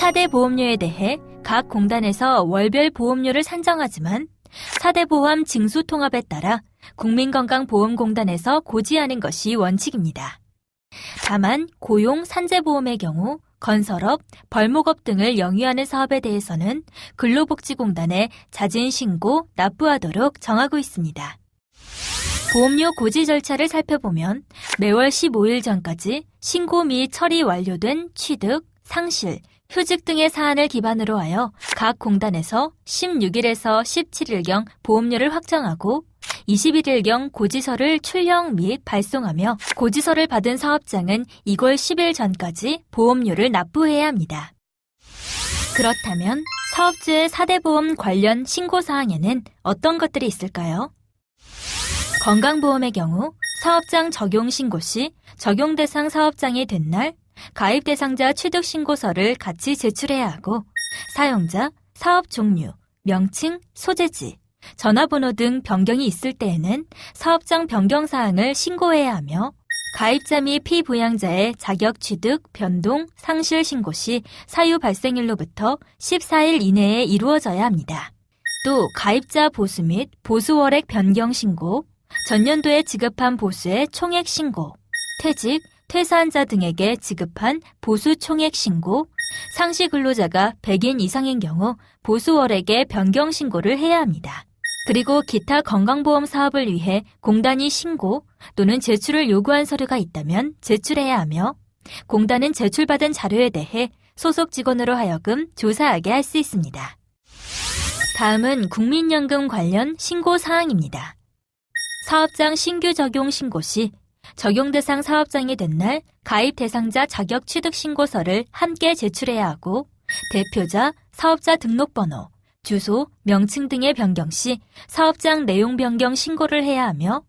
4대 보험료에 대해 각 공단에서 월별 보험료를 산정하지만 4대 보험 징수 통합에 따라 국민건강보험공단에서 고지하는 것이 원칙입니다. 다만 고용 산재보험의 경우 건설업, 벌목업 등을 영위하는 사업에 대해서는 근로복지공단에 자진 신고, 납부하도록 정하고 있습니다. 보험료 고지 절차를 살펴보면 매월 15일 전까지 신고 및 처리 완료된 취득, 상실, 휴직 등의 사안을 기반으로 하여 각 공단에서 16일에서 17일경 보험료를 확정하고 21일경 고지서를 출력 및 발송하며 고지서를 받은 사업장은 이월 10일 전까지 보험료를 납부해야 합니다. 그렇다면 사업주의 4대 보험 관련 신고사항에는 어떤 것들이 있을까요? 건강보험의 경우 사업장 적용 신고 시 적용 대상 사업장이 된 날 가입 대상자 취득 신고서를 같이 제출해야 하고 사용자, 사업 종류, 명칭, 소재지, 전화번호 등 변경이 있을 때에는 사업장 변경 사항을 신고해야 하며 가입자 및 피부양자의 자격 취득, 변동, 상실 신고 시 사유 발생일로부터 14일 이내에 이루어져야 합니다. 또 가입자 보수 및 보수월액 변경 신고, 전년도에 지급한 보수의 총액 신고, 퇴직, 퇴사한자 등에게 지급한 보수 총액 신고, 상시 근로자가 100인 이상인 경우 보수월액의 변경 신고를 해야 합니다. 그리고 기타 건강보험 사업을 위해 공단이 신고 또는 제출을 요구한 서류가 있다면 제출해야 하며 공단은 제출받은 자료에 대해 소속 직원으로 하여금 조사하게 할 수 있습니다. 다음은 국민연금 관련 신고 사항입니다. 사업장 신규 적용 신고 시 적용 대상 사업장이 된 날 가입 대상자 자격 취득 신고서를 함께 제출해야 하고 대표자, 사업자 등록번호, 주소, 명칭 등의 변경 시 사업장 내용 변경 신고를 해야 하며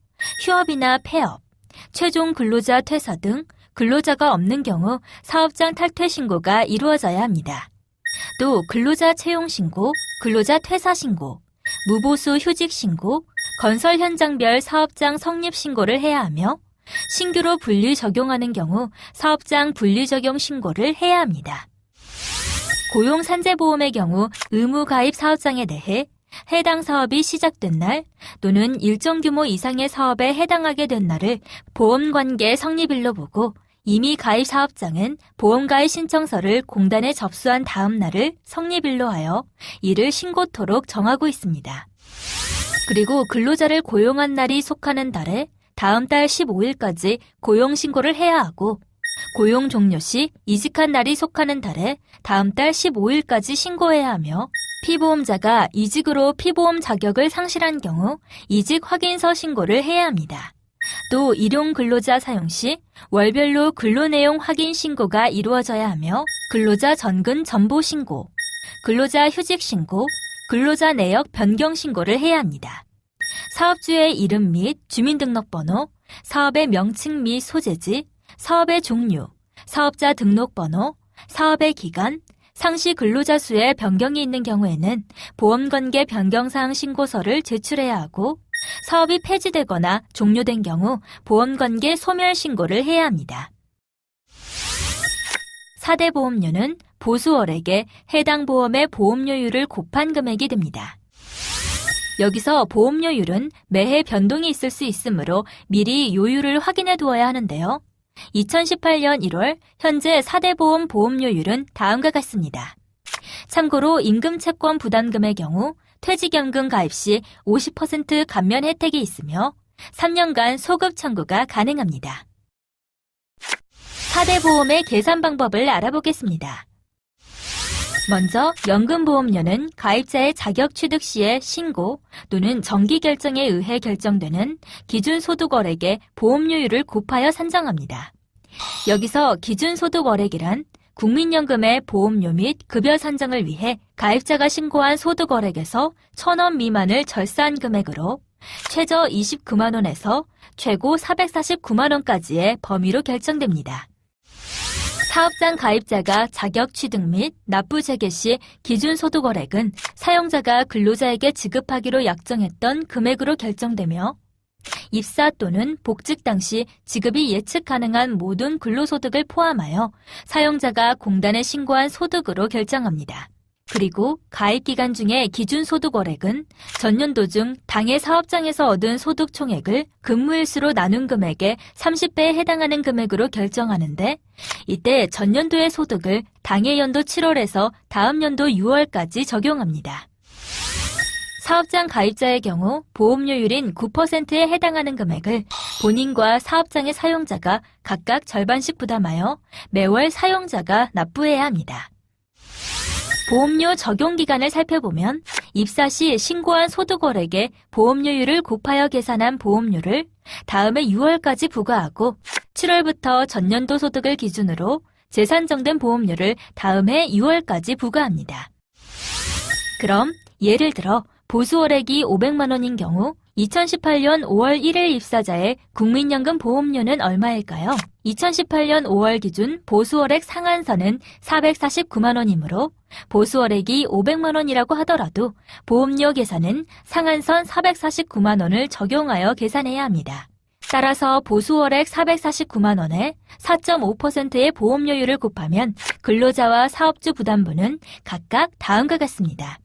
휴업이나 폐업, 최종 근로자 퇴사 등 근로자가 없는 경우 사업장 탈퇴 신고가 이루어져야 합니다. 또 근로자 채용 신고, 근로자 퇴사 신고, 무보수 휴직 신고, 건설 현장별 사업장 성립 신고를 해야 하며 신규로 분리 적용하는 경우 사업장 분리 적용 신고를 해야 합니다. 고용 산재보험의 경우 의무 가입 사업장에 대해 해당 사업이 시작된 날 또는 일정 규모 이상의 사업에 해당하게 된 날을 보험관계 성립일로 보고 이미 가입 사업장은 보험가입 신청서를 공단에 접수한 다음 날을 성립일로 하여 이를 신고토록 정하고 있습니다. 그리고 근로자를 고용한 날이 속하는 달에 다음 달 15일까지 고용신고를 해야 하고 고용 종료 시 이직한 날이 속하는 달에 다음 달 15일까지 신고해야 하며 피보험자가 이직으로 피보험 자격을 상실한 경우 이직 확인서 신고를 해야 합니다. 또 일용 근로자 사용 시 월별로 근로내용 확인 신고가 이루어져야 하며 근로자 전근 전보 신고, 근로자 휴직 신고, 근로자 내역 변경 신고를 해야 합니다. 사업주의 이름 및 주민등록번호, 사업의 명칭 및 소재지, 사업의 종류, 사업자 등록번호, 사업의 기간, 상시 근로자 수의 변경이 있는 경우에는 보험관계 변경사항 신고서를 제출해야 하고 사업이 폐지되거나 종료된 경우 보험관계 소멸 신고를 해야 합니다. 4대 보험료는 보수월액에 해당 보험의 보험료율을 곱한 금액이 됩니다. 여기서 보험료율은 매해 변동이 있을 수 있으므로 미리 요율을 확인해 두어야 하는데요. 2018년 1월 현재 4대 보험 보험료율은 다음과 같습니다. 참고로 임금채권 부담금의 경우 퇴직연금 가입 시 50% 감면 혜택이 있으며 3년간 소급 청구가 가능합니다. 4대 보험의 계산 방법을 알아보겠습니다. 먼저 연금보험료는 가입자의 자격 취득 시의 신고 또는 정기 결정에 의해 결정되는 기준소득월액의 보험료율을 곱하여 산정합니다. 여기서 기준소득월액이란 국민연금의 보험료 및 급여 산정을 위해 가입자가 신고한 소득월액에서 1,000원 미만을 절사한 금액으로 최저 29만 원에서 최고 449만 원까지의 범위로 결정됩니다. 사업장 가입자가 자격 취득 및 납부 재개 시 기준소득월액은 사용자가 근로자에게 지급하기로 약정했던 금액으로 결정되며 입사 또는 복직 당시 지급이 예측 가능한 모든 근로소득을 포함하여 사용자가 공단에 신고한 소득으로 결정합니다. 그리고 가입기간 중에 기준소득월액은 전년도 중 당해 사업장에서 얻은 소득 총액을 근무일수로 나눈 금액의 30배에 해당하는 금액으로 결정하는데, 이때 전년도의 소득을 당해 연도 7월에서 다음 연도 6월까지 적용합니다. 사업장 가입자의 경우 보험료율인 9%에 해당하는 금액을 본인과 사업장의 사용자가 각각 절반씩 부담하여 매월 사용자가 납부해야 합니다. 보험료 적용 기간을 살펴보면 입사 시 신고한 소득월액의 보험료율을 곱하여 계산한 보험료를 다음해 6월까지 부과하고 7월부터 전년도 소득을 기준으로 재산정된 보험료를 다음해 6월까지 부과합니다. 그럼 예를 들어 보수월액이 500만 원인 경우 2018년 5월 1일 입사자의 국민연금 보험료는 얼마일까요? 2018년 5월 기준 보수월액 상한선은 449만 원이므로 보수월액이 500만 원이라고 하더라도 보험료 계산은 상한선 449만 원을 적용하여 계산해야 합니다. 따라서 보수월액 449만 원에 4.5%의 보험료율을 곱하면 근로자와 사업주 부담부는 각각 다음과 같습니다.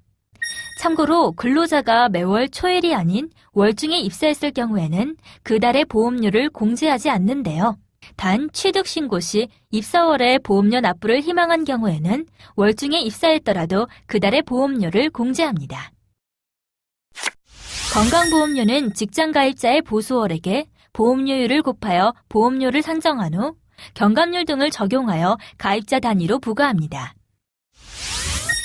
참고로 근로자가 매월 초일이 아닌 월중에 입사했을 경우에는 그 달의 보험료를 공제하지 않는데요. 단 취득신고 시 입사월에 보험료 납부를 희망한 경우에는 월중에 입사했더라도 그 달의 보험료를 공제합니다. 건강보험료는 직장가입자의 보수월액에 보험료율을 곱하여 보험료를 산정한 후 경감률 등을 적용하여 가입자 단위로 부과합니다.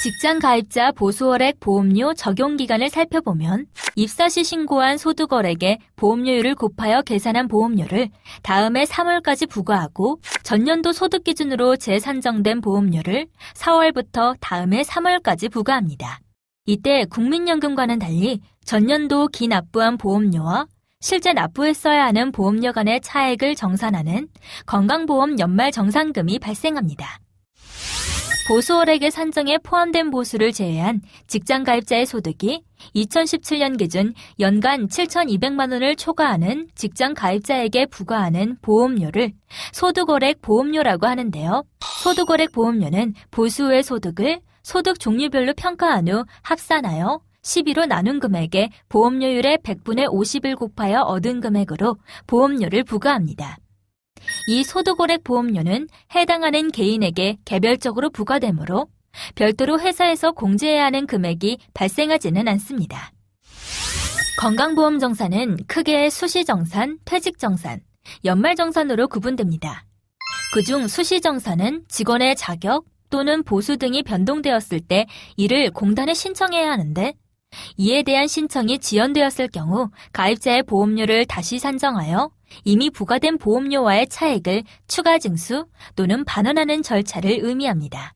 직장가입자 보수월액 보험료 적용기간을 살펴보면 입사 시 신고한 소득월액에 보험료율을 곱하여 계산한 보험료를 다음해 3월까지 부과하고 전년도 소득 기준으로 재산정된 보험료를 4월부터 다음해 3월까지 부과합니다. 이때 국민연금과는 달리 전년도 기납부한 보험료와 실제 납부했어야 하는 보험료 간의 차액을 정산하는 건강보험 연말정산금이 발생합니다. 보수월액의 산정에 포함된 보수를 제외한 직장가입자의 소득이 2017년 기준 연간 7,200만 원을 초과하는 직장가입자에게 부과하는 보험료를 소득월액 보험료라고 하는데요. 소득월액 보험료는 보수의 소득을 소득 종류별로 평가한 후 합산하여 12로 나눈 금액에 보험료율의 100분의 50을 곱하여 얻은 금액으로 보험료를 부과합니다. 이 소득월액 보험료는 해당하는 개인에게 개별적으로 부과되므로 별도로 회사에서 공제해야 하는 금액이 발생하지는 않습니다. 건강보험정산은 크게 수시정산, 퇴직정산, 연말정산으로 구분됩니다. 그중 수시정산은 직원의 자격 또는 보수 등이 변동되었을 때 이를 공단에 신청해야 하는데, 이에 대한 신청이 지연되었을 경우 가입자의 보험료를 다시 산정하여 이미 부과된 보험료와의 차액을 추가 징수 또는 반환하는 절차를 의미합니다.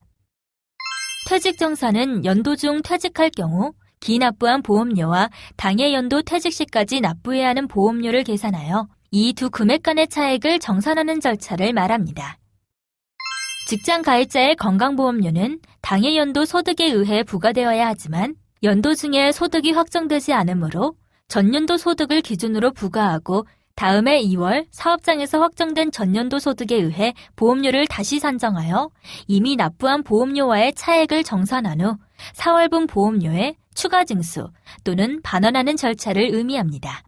퇴직정산은 연도 중 퇴직할 경우 기납부한 보험료와 당해 연도 퇴직 시까지 납부해야 하는 보험료를 계산하여 이 두 금액 간의 차액을 정산하는 절차를 말합니다. 직장 가입자의 건강보험료는 당해 연도 소득에 의해 부과되어야 하지만 연도 중에 소득이 확정되지 않으므로 전년도 소득을 기준으로 부과하고 다음해 2월 사업장에서 확정된 전년도 소득에 의해 보험료를 다시 산정하여 이미 납부한 보험료와의 차액을 정산한 후 4월분 보험료에 추가 징수 또는 반환하는 절차를 의미합니다.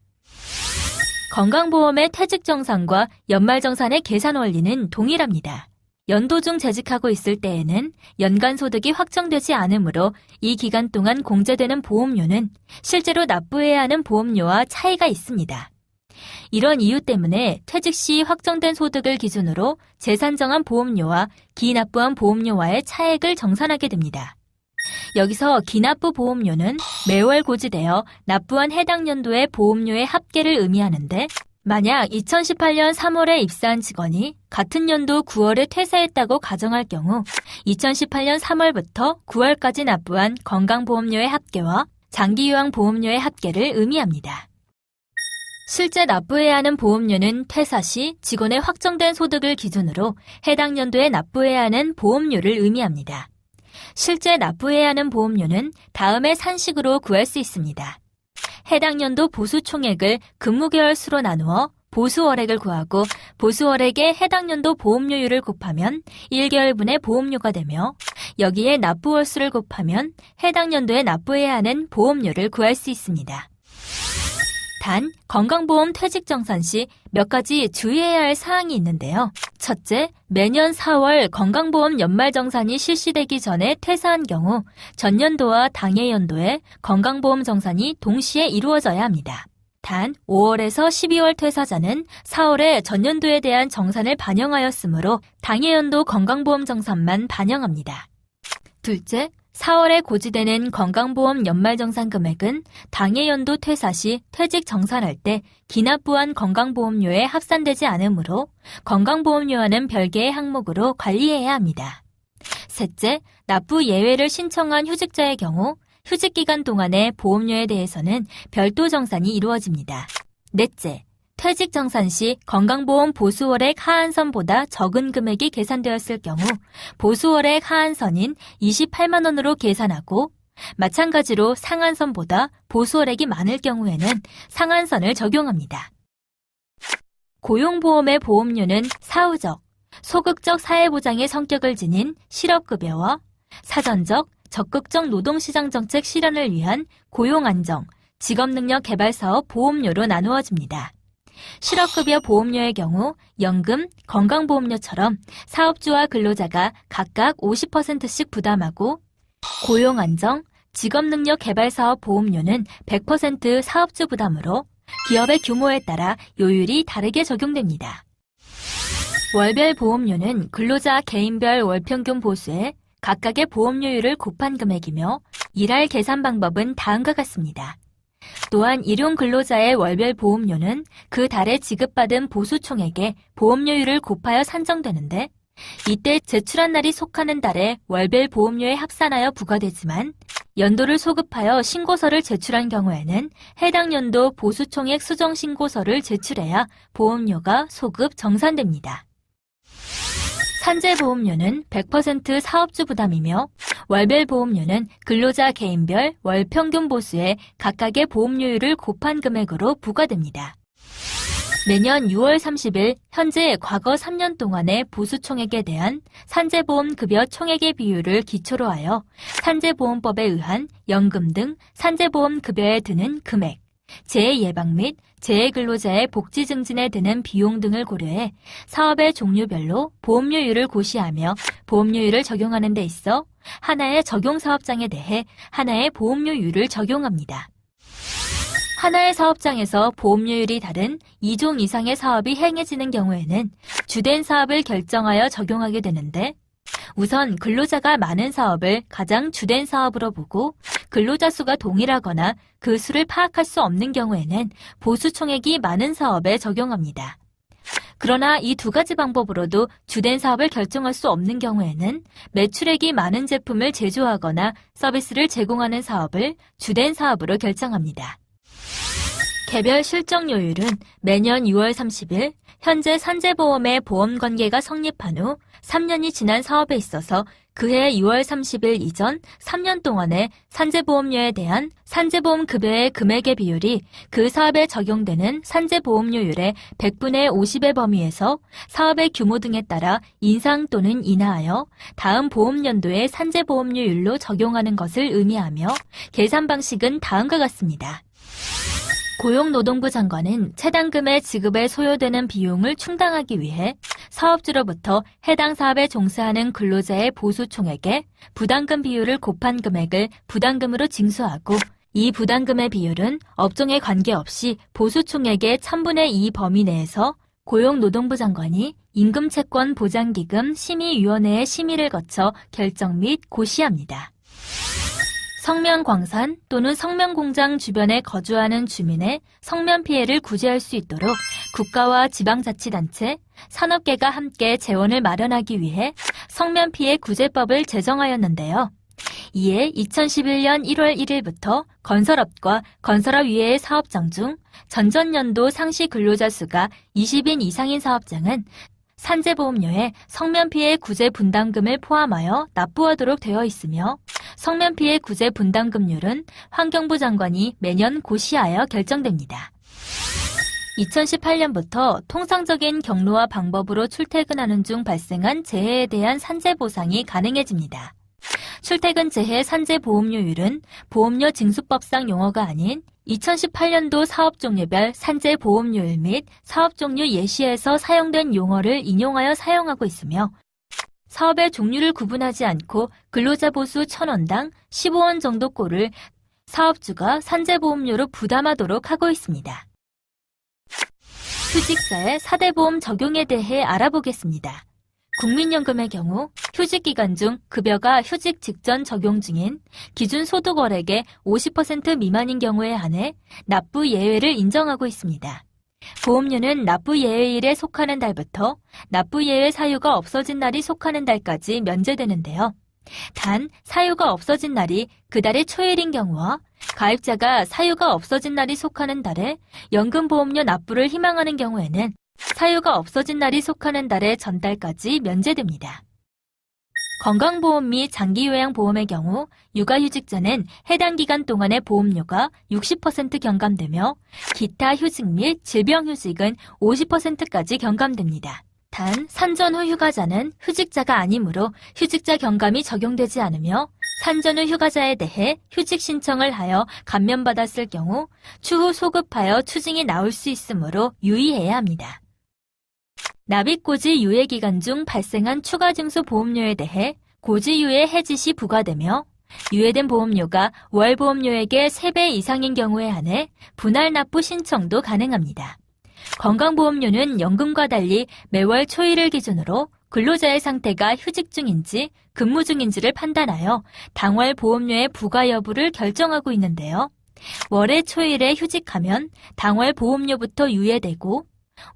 건강보험의 퇴직정산과 연말정산의 계산 원리는 동일합니다. 연도 중 재직하고 있을 때에는 연간 소득이 확정되지 않으므로 이 기간 동안 공제되는 보험료는 실제로 납부해야 하는 보험료와 차이가 있습니다. 이런 이유 때문에 퇴직 시 확정된 소득을 기준으로 재산정한 보험료와 기납부한 보험료와의 차액을 정산하게 됩니다. 여기서 기납부 보험료는 매월 고지되어 납부한 해당 연도의 보험료의 합계를 의미하는데, 만약 2018년 3월에 입사한 직원이 같은 연도 9월에 퇴사했다고 가정할 경우 2018년 3월부터 9월까지 납부한 건강보험료의 합계와 장기요양보험료의 합계를 의미합니다. 실제 납부해야 하는 보험료는 퇴사 시 직원의 확정된 소득을 기준으로 해당 연도에 납부해야 하는 보험료를 의미합니다. 실제 납부해야 하는 보험료는 다음의 산식으로 구할 수 있습니다. 해당 연도 보수 총액을 근무개월 수로 나누어 보수월액을 구하고 보수월액에 해당 연도 보험료율을 곱하면 1개월분의 보험료가 되며 여기에 납부월수를 곱하면 해당 연도에 납부해야 하는 보험료를 구할 수 있습니다. 단, 건강보험 퇴직정산 시 몇 가지 주의해야 할 사항이 있는데요. 첫째, 매년 4월 건강보험 연말정산이 실시되기 전에 퇴사한 경우 전년도와 당해 연도에 건강보험 정산이 동시에 이루어져야 합니다. 단, 5월에서 12월 퇴사자는 4월에 전년도에 대한 정산을 반영하였으므로 당해 연도 건강보험 정산만 반영합니다. 둘째, 4월에 고지되는 건강보험 연말정산 금액은 당해 연도 퇴사 시 퇴직 정산할 때 기납부한 건강보험료에 합산되지 않으므로 건강보험료와는 별개의 항목으로 관리해야 합니다. 셋째, 납부 예외를 신청한 휴직자의 경우 휴직기간 동안의 보험료에 대해서는 별도 정산이 이루어집니다. 넷째, 퇴직 정산 시 건강보험 보수월액 하한선보다 적은 금액이 계산되었을 경우 보수월액 하한선인 28만 원으로 계산하고 마찬가지로 상한선보다 보수월액이 많을 경우에는 상한선을 적용합니다. 고용보험의 보험료는 사후적, 소극적 사회보장의 성격을 지닌 실업급여와 사전적, 적극적 노동시장 정책 실현을 위한 고용안정, 직업능력 개발사업 보험료로 나누어집니다. 실업급여 보험료의 경우 연금, 건강보험료처럼 사업주와 근로자가 각각 50%씩 부담하고 고용안정, 직업능력 개발사업 보험료는 100% 사업주 부담으로 기업의 규모에 따라 요율이 다르게 적용됩니다. 월별 보험료는 근로자 개인별 월평균 보수에 각각의 보험료율을 곱한 금액이며 일할 계산 방법은 다음과 같습니다. 또한 일용 근로자의 월별 보험료는 그 달에 지급받은 보수 총액에 보험료율을 곱하여 산정되는데 이때 제출한 날이 속하는 달에 월별 보험료에 합산하여 부과되지만 연도를 소급하여 신고서를 제출한 경우에는 해당 연도 보수 총액 수정 신고서를 제출해야 보험료가 소급 정산됩니다. 산재보험료는 100% 사업주 부담이며 월별 보험료는 근로자 개인별 월 평균 보수에 각각의 보험료율을 곱한 금액으로 부과됩니다. 매년 6월 30일 현재 과거 3년 동안의 보수 총액에 대한 산재보험 급여 총액의 비율을 기초로 하여 산재보험법에 의한 연금 등 산재보험 급여에 드는 금액, 재해 예방 및 재해 근로자의 복지 증진에 드는 비용 등을 고려해 사업의 종류별로 보험료율을 고시하며 보험료율을 적용하는 데 있어 하나의 적용사업장에 대해 하나의 보험료율을 적용합니다. 하나의 사업장에서 보험료율이 다른 2종 이상의 사업이 행해지는 경우에는 주된 사업을 결정하여 적용하게 되는데 우선 근로자가 많은 사업을 가장 주된 사업으로 보고 근로자 수가 동일하거나 그 수를 파악할 수 없는 경우에는 보수 총액이 많은 사업에 적용합니다. 그러나 이 두 가지 방법으로도 주된 사업을 결정할 수 없는 경우에는 매출액이 많은 제품을 제조하거나 서비스를 제공하는 사업을 주된 사업으로 결정합니다. 개별 실적료율은 매년 6월 30일 현재 산재보험의 보험관계가 성립한 후 3년이 지난 사업에 있어서 그해 6월 30일 이전 3년 동안의 산재보험료에 대한 산재보험 급여의 금액의 비율이 그 사업에 적용되는 산재보험료율의 100분의 50의 범위에서 사업의 규모 등에 따라 인상 또는 인하하여 다음 보험연도의 산재보험료율로 적용하는 것을 의미하며 계산 방식은 다음과 같습니다. 고용노동부 장관은 채당금의 지급에 소요되는 비용을 충당하기 위해 사업주로부터 해당 사업에 종사하는 근로자의 보수 총액에 부담금 비율을 곱한 금액을 부담금으로 징수하고 이 부담금의 비율은 업종에 관계없이 보수 총액의 1000분의 2 범위 내에서 고용노동부 장관이 임금채권 보장기금 심의위원회의 심의를 거쳐 결정 및 고시합니다. 성면광산 또는 성면공장 주변에 거주하는 주민의 성면 피해를 구제할 수 있도록 국가와 지방자치단체, 산업계가 함께 재원을 마련하기 위해 성면 피해 구제법을 제정하였는데요. 이에 2011년 1월 1일부터 건설업과 건설업 위의 사업장 중 전전년도 상시 근로자 수가 20인 이상인 사업장은 산재보험료에 성면피해 구제 분담금을 포함하여 납부하도록 되어 있으며 성면피해 구제 분담금률은 환경부 장관이 매년 고시하여 결정됩니다. 2018년부터 통상적인 경로와 방법으로 출퇴근하는 중 발생한 재해에 대한 산재 보상이 가능해집니다. 출퇴근 재해 산재 보험료율은 보험료 징수법상 용어가 아닌 2018년도 사업 종류별 산재 보험료율 및 사업 종류 예시에서 사용된 용어를 인용하여 사용하고 있으며 사업의 종류를 구분하지 않고 근로자 보수 1,000원당 15원 정도 꼴을 사업주가 산재 보험료로 부담하도록 하고 있습니다. 휴직사의 4대 보험 적용에 대해 알아보겠습니다. 국민연금의 경우 휴직 기간 중 급여가 휴직 직전 적용 중인 기준 소득월액의 50% 미만인 경우에 한해 납부 예외를 인정하고 있습니다. 보험료는 납부 예외일에 속하는 달부터 납부 예외 사유가 없어진 날이 속하는 달까지 면제되는데요. 단 사유가 없어진 날이 그 달의 초일인 경우와 가입자가 사유가 없어진 날이 속하는 달에 연금보험료 납부를 희망하는 경우에는 사유가 없어진 날이 속하는 달의 전달까지 면제됩니다. 건강보험 및 장기요양보험의 경우 육아휴직자는 해당 기간 동안의 보험료가 60% 경감되며 기타 휴직 및 질병휴직은 50%까지 경감됩니다. 단 산전 후 휴가자는 휴직자가 아니므로 휴직자 경감이 적용되지 않으며 산전 후 휴가자에 대해 휴직 신청을 하여 감면받았을 경우 추후 소급하여 추징이 나올 수 있으므로 유의해야 합니다. 납입고지 유예 기간 중 발생한 추가 징수 보험료에 대해 고지유예 해지 시 부과되며 유예된 보험료가 월 보험료액의 3배 이상인 경우에 한해 분할 납부 신청도 가능합니다. 건강보험료는 연금과 달리 매월 초일을 기준으로 근로자의 상태가 휴직 중인지 근무 중인지를 판단하여 당월 보험료의 부과 여부를 결정하고 있는데요. 월의 초일에 휴직하면 당월 보험료부터 유예되고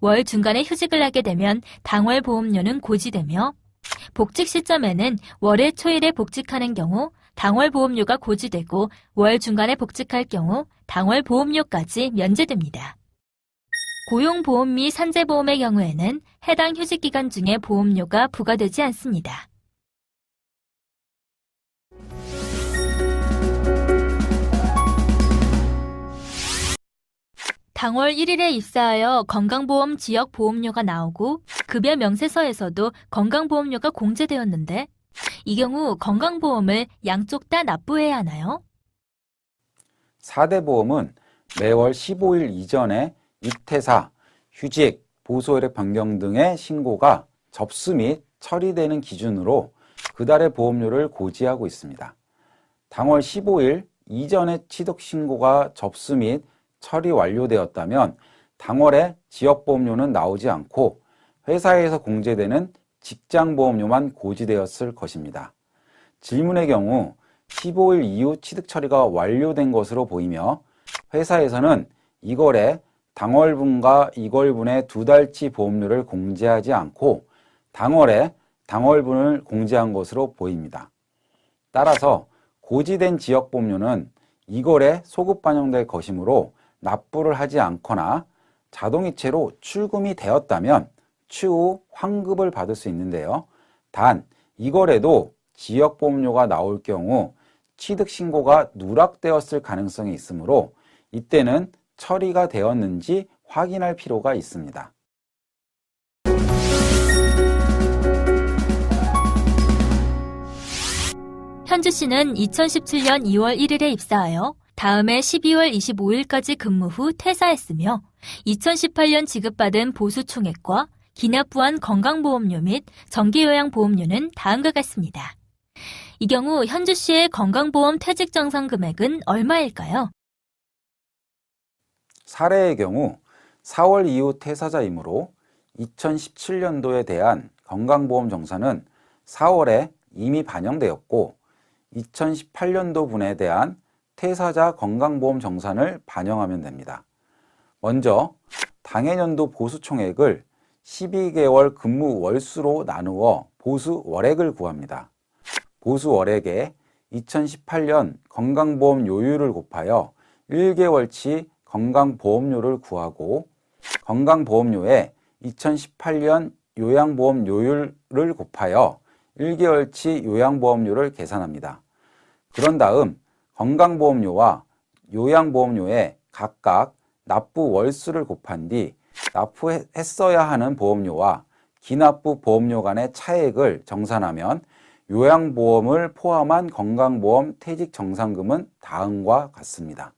월 중간에 휴직을 하게 되면 당월 보험료는 고지되며 복직 시점에는 월의 초일에 복직하는 경우 당월 보험료가 고지되고 월 중간에 복직할 경우 당월 보험료까지 면제됩니다. 고용보험 및 산재보험의 경우에는 해당 휴직기간 중에 보험료가 부과되지 않습니다. 당월 1일에 입사하여 건강보험 지역 보험료가 나오고 급여 명세서에서도 건강보험료가 공제되었는데 이 경우 건강보험을 양쪽 다 납부해야 하나요? 4대 보험은 매월 15일 이전에 입퇴사, 휴직, 보수월액 변경 등의 신고가 접수 및 처리되는 기준으로 그달의 보험료를 고지하고 있습니다. 당월 15일 이전에 취득 신고가 접수 및 처리 완료되었다면 당월에 지역보험료는 나오지 않고 회사에서 공제되는 직장보험료만 고지되었을 것입니다. 질문의 경우 15일 이후 취득 처리가 완료된 것으로 보이며 회사에서는 이걸에 당월분과 이걸분의 2달치 보험료를 공제하지 않고 당월에 당월분을 공제한 것으로 보입니다. 따라서 고지된 지역보험료는 이걸에 소급 반영될 것이므로 납부를 하지 않거나 자동이체로 출금이 되었다면 추후 환급을 받을 수 있는데요. 단 이걸에도 지역보험료가 나올 경우 취득신고가 누락되었을 가능성이 있으므로 이때는 처리가 되었는지 확인할 필요가 있습니다. 현주 씨는 2017년 2월 1일에 입사하여 다음해 12월 25일까지 근무 후 퇴사했으며 2018년 지급받은 보수총액과 기납부한 건강보험료 및 정기요양보험료는 다음과 같습니다. 이 경우 현주 씨의 건강보험 퇴직정산 금액은 얼마일까요? 사례의 경우 4월 이후 퇴사자이므로 2017년도에 대한 건강보험 정산은 4월에 이미 반영되었고 2018년도 분에 대한 퇴사자 건강보험 정산을 반영하면 됩니다. 먼저 당해년도 보수총액을 12개월 근무 월수로 나누어 보수월액을 구합니다. 보수월액에 2018년 건강보험 요율을 곱하여 1개월치 건강보험료를 구하고 건강보험료에 2018년 요양보험 요율을 곱하여 1개월치 요양보험료를 계산합니다. 그런 다음 건강보험료와 요양보험료에 각각 납부 월수를 곱한 뒤 납부했어야 하는 보험료와 기납부 보험료 간의 차액을 정산하면 요양보험을 포함한 건강보험 퇴직정산금은 다음과 같습니다.